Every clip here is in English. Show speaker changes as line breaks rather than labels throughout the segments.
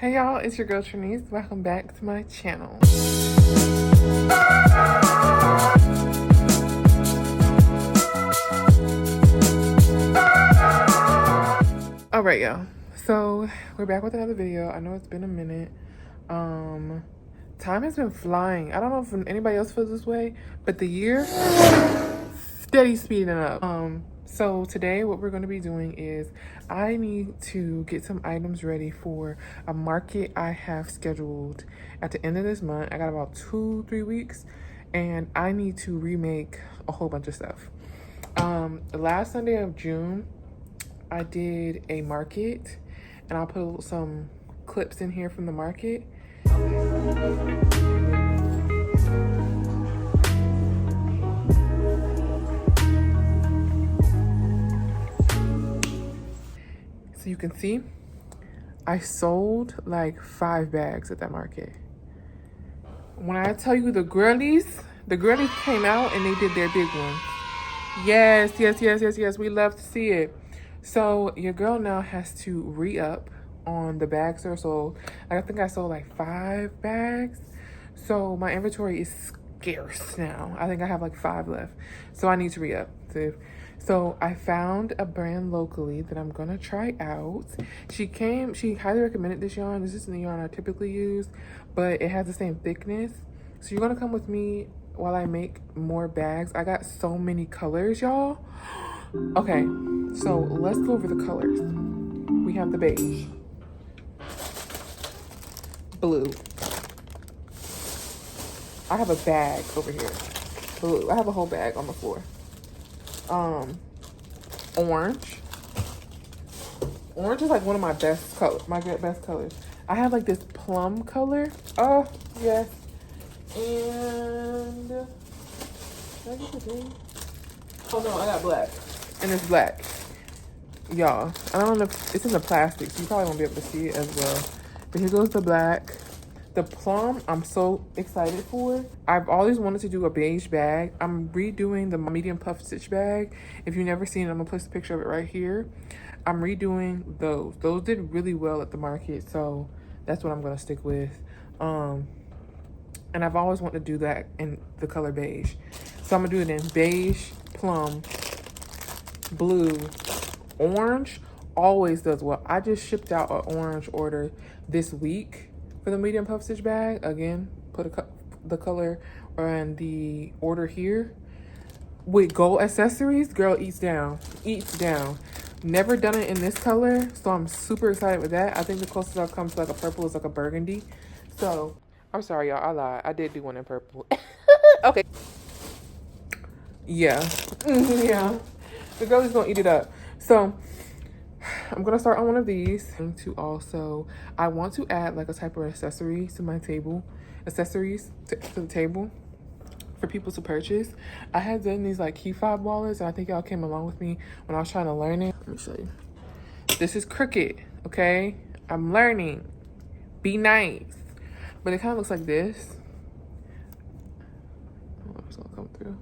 Hey y'all, it's your girl Trinice. Welcome back to my channel. Alright y'all, so we're back with another video. I know it's been a minute. Time has been flying. I don't know if anybody else feels this way, but the year steady speeding up. So today what we're going to be doing is I need to get some items ready for a market I have scheduled at the end of this month. I got about 2-3 weeks and I need to remake a whole bunch of stuff. The last Sunday of June I did a market and I'll put some clips in here from the market. So you can see, I sold like 5 bags at that market. When I tell you the girlies came out and they did their big one. Yes. We love to see it. So your girl now has to re-up on the bags that are sold. I think I sold like 5 bags. So my inventory is scarce now. I think I have like 5 left. So I need to re-up. So I found a brand locally that I'm gonna try out. She highly recommended this yarn. This isn't the yarn I typically use, but it has the same thickness. So you're gonna come with me while I make more bags. I got so many colors, y'all. Okay, so let's go over the colors. We have the beige, blue. I have a bag over here. Blue. I have a whole bag on the floor. Orange. Orange is like one of my best colors. My best colors. I have like this plum color. Oh yes. And did I get the green? Oh no, I got black. And it's black. Y'all, I don't know if it's in the plastic, so you probably won't be able to see it as well. But here goes the black. The plum, I'm so excited for. I've always wanted to do a beige bag. I'm redoing the medium puff stitch bag. If you've never seen it, I'm gonna place a picture of it right here. I'm redoing those. Those did really well at the market, so that's what I'm gonna stick with. And I've always wanted to do that in the color beige. So I'm gonna do it in beige, plum, blue, orange. Always does well. I just shipped out an orange order this week for the medium puff stitch bag. Again, put the color and the order here. With gold accessories, girl eats down. Never done it in this color, so I'm super excited with that. I think the closest I've come to like a purple is like a burgundy. So I'm sorry y'all, I lied. I did do one in purple. Okay. Yeah. Yeah. The girl is gonna eat it up. So I'm gonna start on one of these. And to also, I want to add like a type of accessory to my table. Accessories to the table for people to purchase. I had done these like key fob wallets, and I think y'all came along with me when I was trying to learn it. Let me show you. This is Cricut, okay? I'm learning. Be nice. But it kind of looks like this. Oh, it's gonna come through.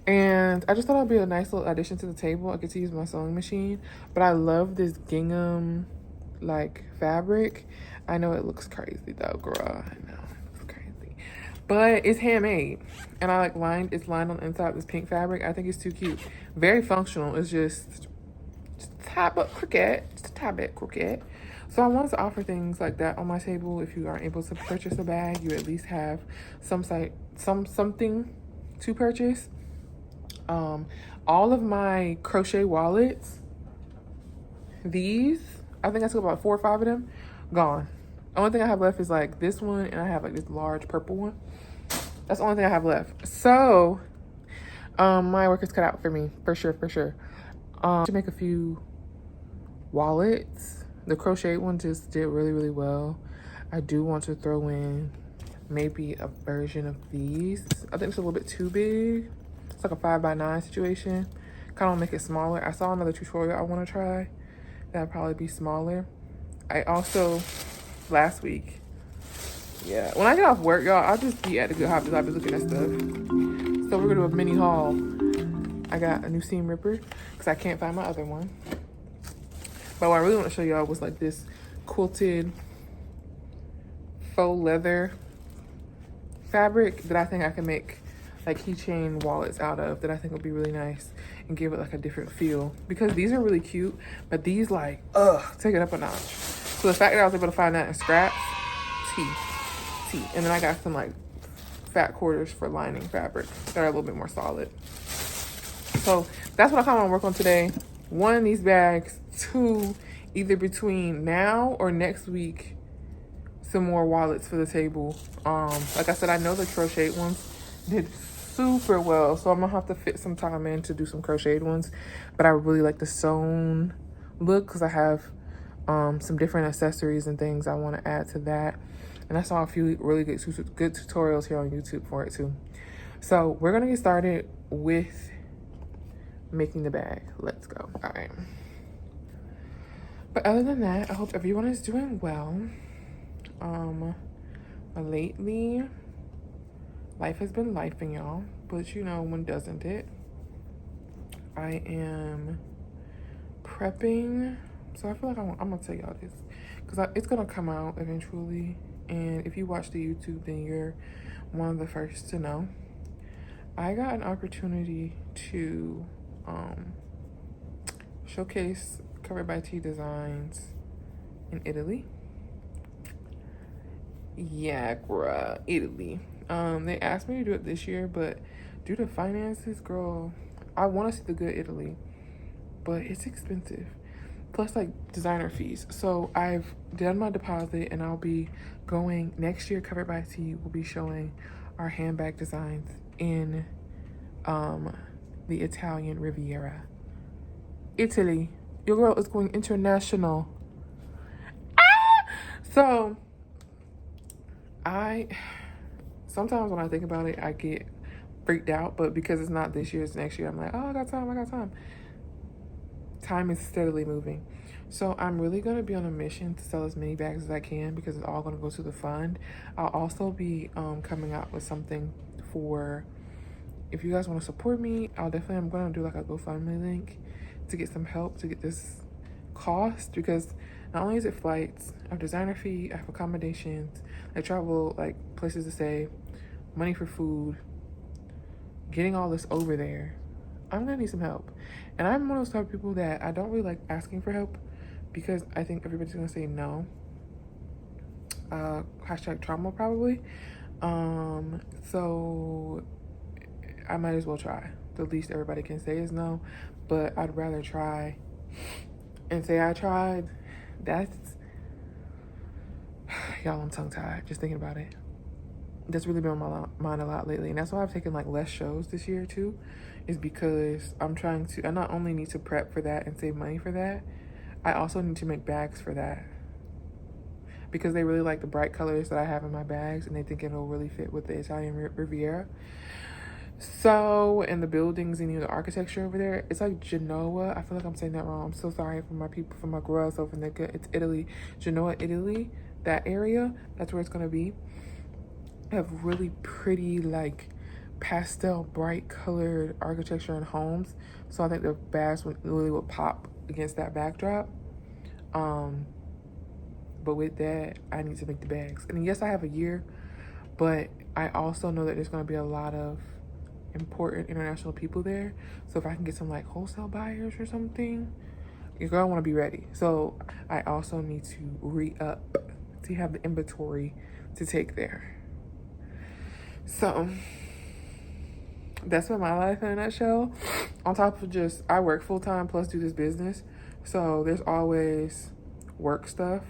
And I just thought it'd be a nice little addition to the table. I get to use my sewing machine, but I love this gingham like fabric. I know it looks crazy though, girl. I know it looks crazy, but it's handmade, and I like it's lined on the inside with this pink fabric. I think it's too cute. Very functional. It's just a tad bit croquette. So I wanted to offer things like that on my table. If you aren't able to purchase a bag, you at least have something to purchase. All of my crochet wallets, these, I think I took about 4 or 5 of them, gone. The only thing I have left is like this one, and I have like this large purple one. That's the only thing I have left. So, my work is cut out for me, for sure. To make a few wallets. The crochet one just did really well. I do want to throw in maybe a version of these. I think it's a little bit too big. It's like a 5x9 situation. Kind of want to make it smaller. I saw another tutorial I want to try. That'll probably be smaller. I also, last week, yeah, when I get off work, y'all, I'll just be at the Good Hobbies. I'll be looking at stuff. So we're going to do a mini haul. I got a new seam ripper because I can't find my other one. But what I really want to show y'all was like this quilted faux leather fabric that I think I can make like keychain wallets out of, that I think would be really nice and give it like a different feel, because these are really cute, but these like take it up a notch. So the fact that I was able to find that in scraps, T. And then I got some like fat quarters for lining fabric that are a little bit more solid. So that's what I kind of want to work on today. 1, these bags. 2, either between now or next week, some more wallets for the table. Like I said, I know the crocheted ones did super well, so I'm gonna have to fit some time in to do some crocheted ones. But I really like the sewn look because I have some different accessories and things I want to add to that. And I saw a few really good tutorials here on YouTube for it too. So we're gonna get started with making the bag. Let's go. All right. But other than that, I hope everyone is doing well. Lately, life has been lifing, y'all. But you know, when doesn't it? I am prepping. So I feel like I'm gonna tell y'all this because it's gonna come out eventually. And if you watch the YouTube, then you're one of the first to know. I got an opportunity to showcase Covered by T designs in Italy. Yeah, bruh, Italy. They asked me to do it this year, but due to finances, girl, I want to see the good Italy, but it's expensive. Plus, like, designer fees. So I've done my deposit, and I'll be going next year. Covered by T will be showing our handbag designs in the Italian Riviera, Italy. Your girl is going international. So sometimes when I think about it, I get freaked out, but because it's not this year, it's next year, I'm like, oh, I got time. Time is steadily moving. So I'm really going to be on a mission to sell as many bags as I can because it's all going to go to the fund. I'll also be coming out with something for, if you guys want to support me, I'm going to do like a GoFundMe link to get some help to get this cost, because not only is it flights, I have designer fee, I have accommodations, I travel, like places to stay, money for food, getting all this over there. I'm gonna need some help. And I'm one of those type of people that I don't really like asking for help because I think everybody's gonna say no. Hashtag trauma probably. So I might as well try. The least everybody can say is no, but I'd rather try and say I tried. That's, y'all, I'm tongue tied just thinking about it. That's really been on my mind a lot lately, and that's why I've taken like less shows this year too, is because I not only need to prep for that and save money for that, I also need to make bags for that, because they really like the bright colors that I have in my bags, and they think it'll really fit with the Italian Riviera. So, and the buildings and the architecture over there, it's like Genoa. I feel like I'm saying that wrong. I'm so sorry for my people, for my girls over there. It's Italy, Genoa, Italy. That area, that's where it's gonna be. I have really pretty, like, pastel, bright colored architecture and homes. So I think the bags really would pop against that backdrop. But with that, I need to make the bags. And yes, I have a year, but I also know that there's gonna be a lot of important international people there. So if I can get some like wholesale buyers or something, your girl want to be ready. So I also need to re-up to have the inventory to take there. So that's been my life in a nutshell. On top of just, I work full time plus do this business. So there's always work stuff.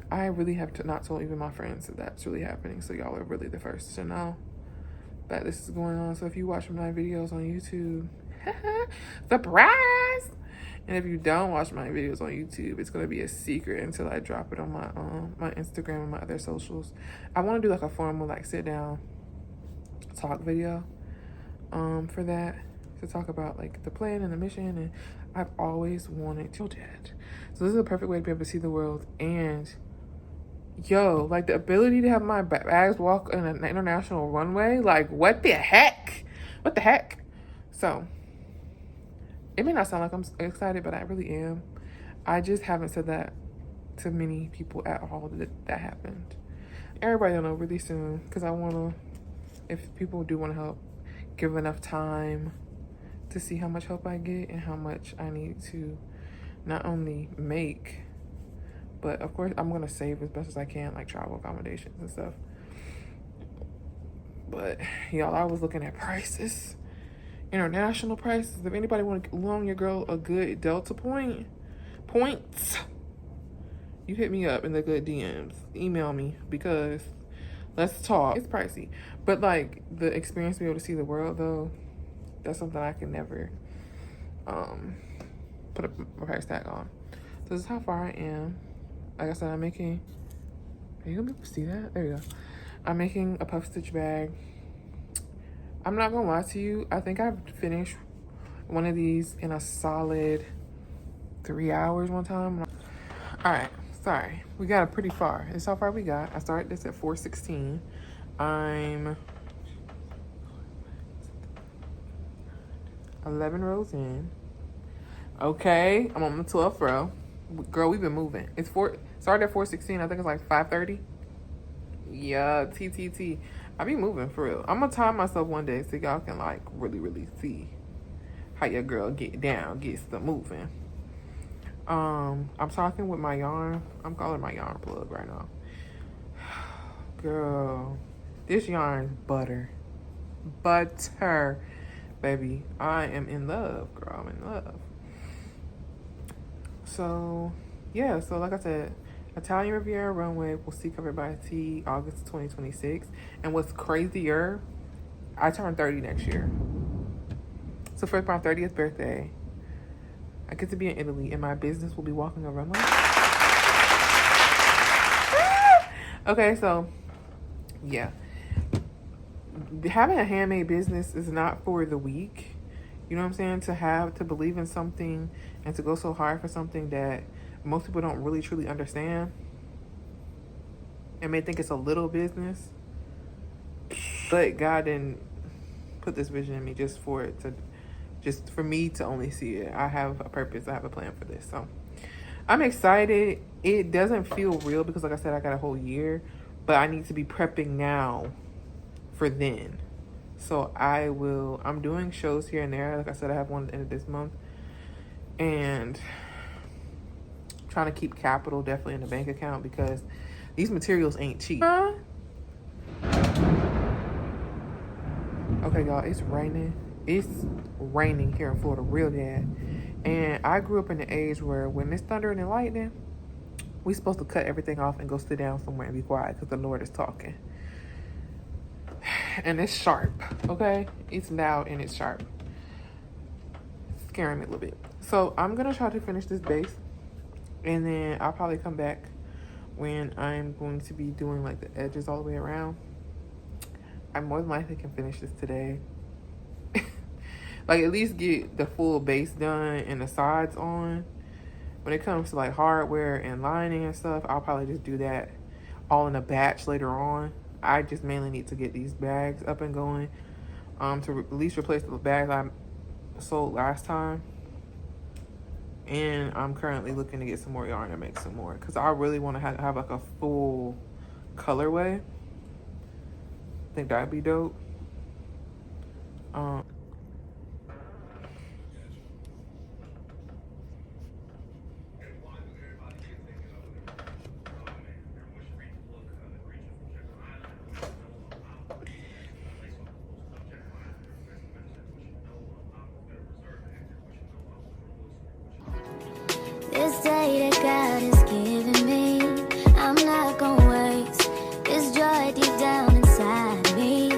I really have to not told even my friends that that's really happening. So y'all are really the first to know that this is going on. So if you watch my videos on YouTube, surprise! And if you don't watch my videos on YouTube, it's gonna be a secret until I drop it on my my Instagram and my other socials. I want to do like a formal like sit down talk video for that, to talk about like the plan and the mission, and I've always wanted to do that. So this is a perfect way to be able to see the world. And yo, like the ability to have my bags walk in an international runway, like what the heck? So it may not sound like I'm excited, but I really am. I just haven't said that to many people at all that happened. Everybody will know really soon, because I want to, if people do want to help, give enough time to see how much help I get and how much I need to not only make, but of course I'm going to save as best as I can, like travel accommodations and stuff. But y'all, I was looking at prices, international prices. If anybody want to loan your girl a good Delta points, you hit me up in the good DMs. Email me, because let's talk. It's pricey, but like the experience to be able to see the world, though, that's something I can never put a price tag on. So this is how far I am. Like I said, I'm making, are you gonna be able to see that? There you go. I'm making a puff stitch bag. I'm not gonna lie to you, I think I've finished one of these in a solid 3 hours one time. All right, sorry, we got it pretty far. It's how far we got. I started this at 4:16. I'm 11 rows in. Okay, I'm on the 12th row. Girl, we've been moving. It's started at 4:16. I think it's like 5:30. Yeah, TTT. I be moving for real. I'm gonna time myself one day so y'all can like really see how your girl gets the moving. I'm talking with my yarn. I'm calling my yarn plug right now. Girl, this yarn's butter, baby. I am in love, girl. I'm in love. So yeah, so like I said, Italian Riviera Runway will see covered by T August 2026. And what's crazier, I turn 30 next year. So for my 30th birthday, I get to be in Italy and my business will be walking a runway. Okay, so yeah. Having a handmade business is not for the weak. You know what I'm saying? To believe in something and to go so hard for something that most people don't really truly understand and may think it's a little business. But God didn't put this vision in me just for me to only see it. I have a purpose. I have a plan for this. So I'm excited. It doesn't feel real because, like I said, I got a whole year, but I need to be prepping now for then. So I'm doing shows here and there. Like I said, I have one at the end of this month. And trying to keep capital definitely in the bank account because these materials ain't cheap. Okay, y'all, it's raining. It's raining here in Florida real bad. And I grew up in the age where when it's thundering and lightning, we supposed to cut everything off and go sit down somewhere and be quiet because the Lord is talking. And it's sharp, okay? It's loud and it's sharp. It's scaring me a little bit. So I'm going to try to finish this base. And then I'll probably come back when I'm going to be doing like the edges all the way around. I more than likely can finish this today. Like at least get the full base done and the sides on. When it comes to like hardware and lining and stuff, I'll probably just do that all in a batch later on. I just mainly need to get these bags up and going to at least replace the bags I sold last time. And I'm currently looking to get some more yarn to make some more because I really want to have like a full colorway. I think that'd be dope.
This day that God has given me, I'm not gonna waste this joy deep down inside me.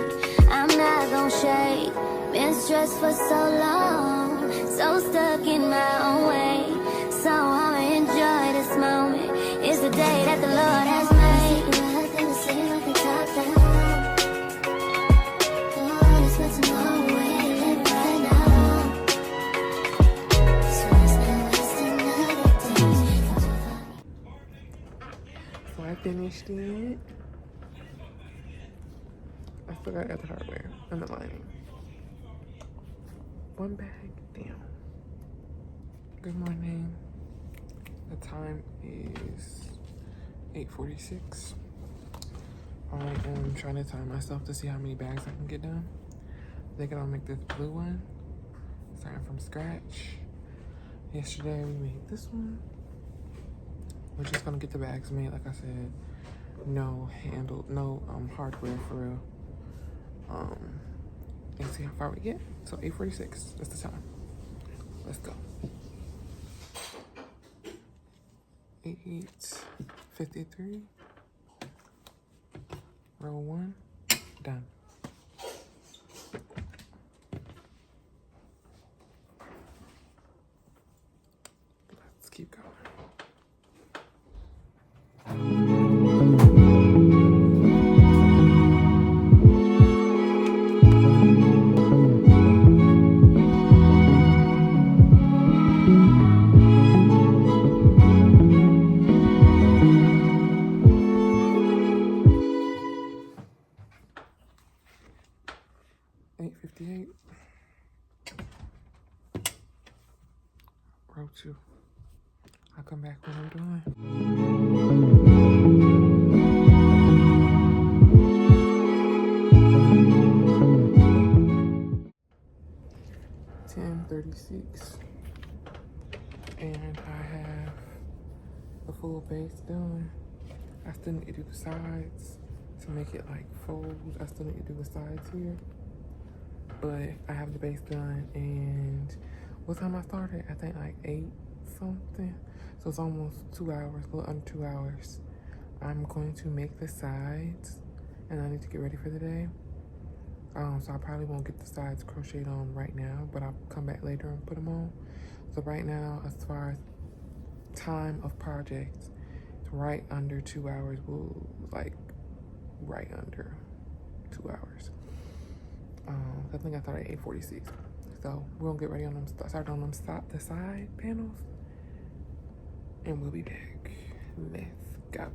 I'm not gonna shake. Been stressed for so long, so stuck in my own way. So I'ma enjoy this moment. It's the day that the Lord has made. Nothing to say, like the top down. Oh, there's nothing wrong with way to live right now. So it's not wasting another day.
So I finished it. I forgot I got the hardware and the lining. One bag, damn. Good morning. The time is 8:46. I am trying to time myself to see how many bags I can get done. I think I'll make this blue one, starting from scratch. Yesterday we made this one. We're just gonna get the bags made, like I said. No hardware for real. And see how far we get. So 8:46, that's the time. Let's go. 8:53. Row 1, done. Let's keep going. Row 2. I'll come back when I'm done. 10:36, and I have the full base done. I still need to do the sides to make it like fold. I still need to do the sides here, but I have the base done. And what time I started? I think like 8 something. So it's almost 2 hours, a little under 2 hours. I'm going to make the sides, and I need to get ready for the day. So I probably won't get the sides crocheted on right now, but I'll come back later and put them on. So right now, as far as time of project, it's right under 2 hours. Like right under 2 hours. I think I started at 8:46. So we're gonna get ready on them, start on them, stop the side panels, and we'll be back. Let's go.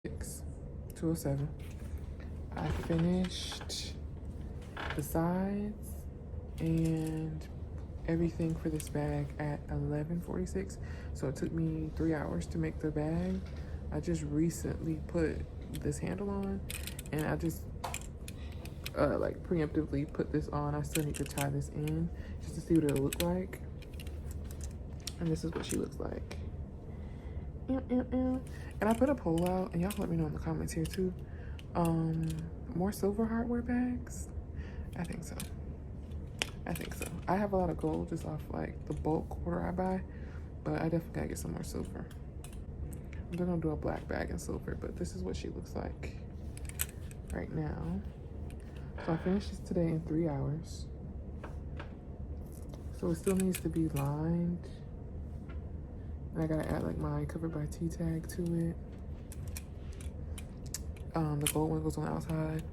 Six, 2:07. I finished the sides and everything for this bag at 11:46. So it took me 3 hours to make the bag. I just recently put this handle on, and I just like preemptively put this on. I still need to tie this in just to see what it'll look like. And this is what she looks like. And I put a poll out, and y'all let me know in the comments here too. More silver hardware bags? I think so. I have a lot of gold just off like the bulk order I buy, but I definitely gotta get some more silver. I'm gonna do a black bag in silver, but this is what she looks like right now. So I finished this today in 3 hours. So it still needs to be lined. And I gotta add like my covered by T tag to it. The gold one goes on the outside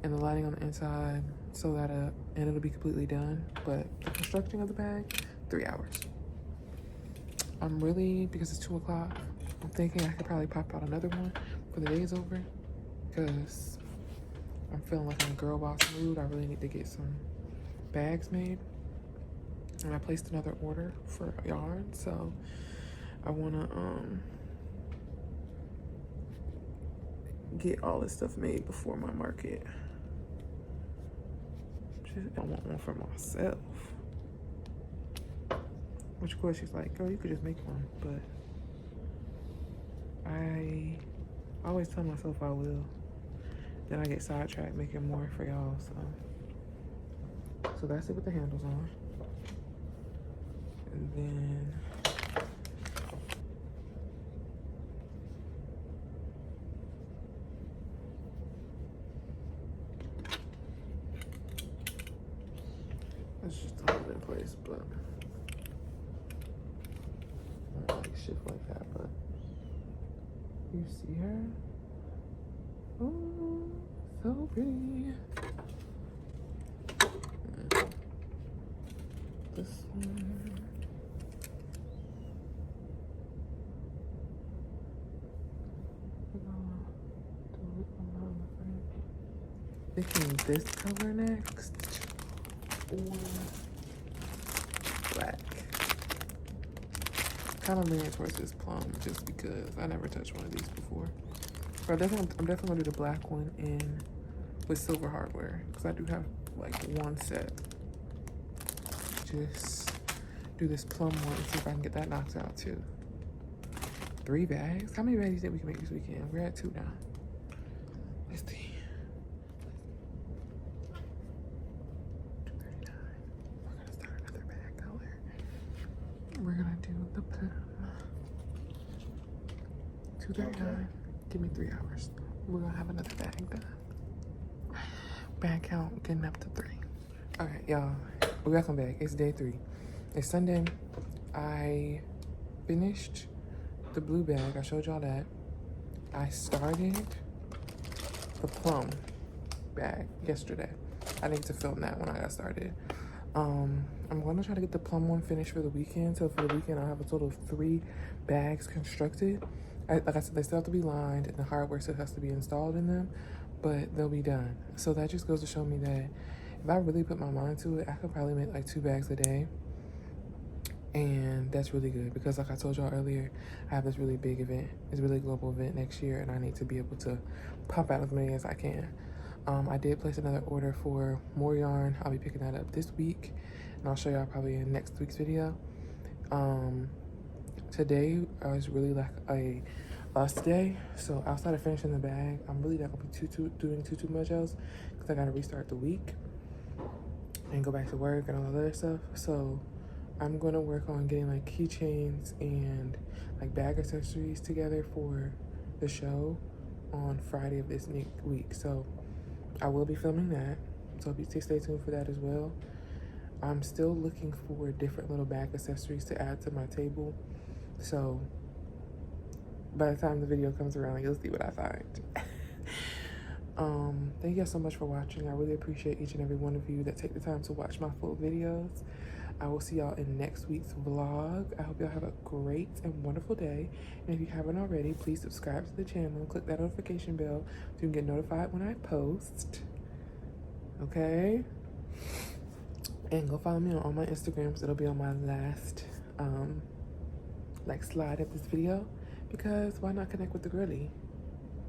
and the lining on the inside, so that and it'll be completely done. But the constructing of the bag, 3 hours. I'm really, because it's 2 o'clock, I'm thinking I could probably pop out another one for the day's over, because I'm feeling like I'm in girl boss mood. I really need to get some bags made. And I placed another order for yarn, so I wanna get all this stuff made before my market. I want one for myself. Which of course she's like, girl, you could just make one, but I always tell myself I will. Then I get sidetracked making more for y'all, so that's it with the handles on. And then it's just a hold in place, but I don't like shift like that. But you see her? Oh, so pretty. This one. Picking this color next or black. Kind of leaning towards this plum just because I never touched one of these before. But I'm definitely gonna do the black one in with silver hardware because I do have like one set. Just do this plum one and see if I can get that knocked out too. 3 bags? How many bags do you think we can make this weekend? We're at 2 now. Let's see. 239. We're gonna start another bag color. We're gonna do the plum. 239. Give me 3 hours. We're gonna have another bag done. Bag count getting up to 3. Alright, y'all. We're back on bag. It's day 3. It's Sunday. I finished the blue bag. I showed y'all that. I started the plum bag yesterday. I need to film that when I got started. I'm gonna try to get the plum one finished for the weekend. So for the weekend, I'll have a total of 3 bags constructed. Like I said, they still have to be lined and the hardware still has to be installed in them, but they'll be done. So that just goes to show me that if I really put my mind to it, I could probably make like 2 bags a day. And that's really good because like I told y'all earlier, I have this really big event. It's a really global event next year and I need to be able to pump out as many as I can. I did place another order for more yarn. I'll be picking that up this week and I'll show y'all probably in next week's video. Today was really like a us day. So outside of finishing the bag, I'm really not gonna be doing too much else because I gotta restart the week and go back to work and all that other stuff. So I'm gonna work on getting like keychains and like bag accessories together for the show on Friday of this week. So I will be filming that. So stay tuned for that as well. I'm still looking for different little bag accessories to add to my table. So by the time the video comes around, you'll see what I find. Thank you guys so much for watching. I really appreciate each and every one of you that take the time to watch my full videos. I will see y'all in next week's vlog. I hope y'all have a great and wonderful day. And if you haven't already, please subscribe to the channel. Click that notification bell so you can get notified when I post. Okay? And go follow me on all my Instagrams. It'll be on my last like slide of this video. Because why not connect with the girly?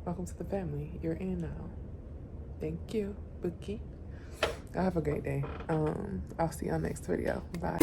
Welcome to the family. You're in now. Thank you, Bookie. Have a great day. I'll see y'all next video. Bye.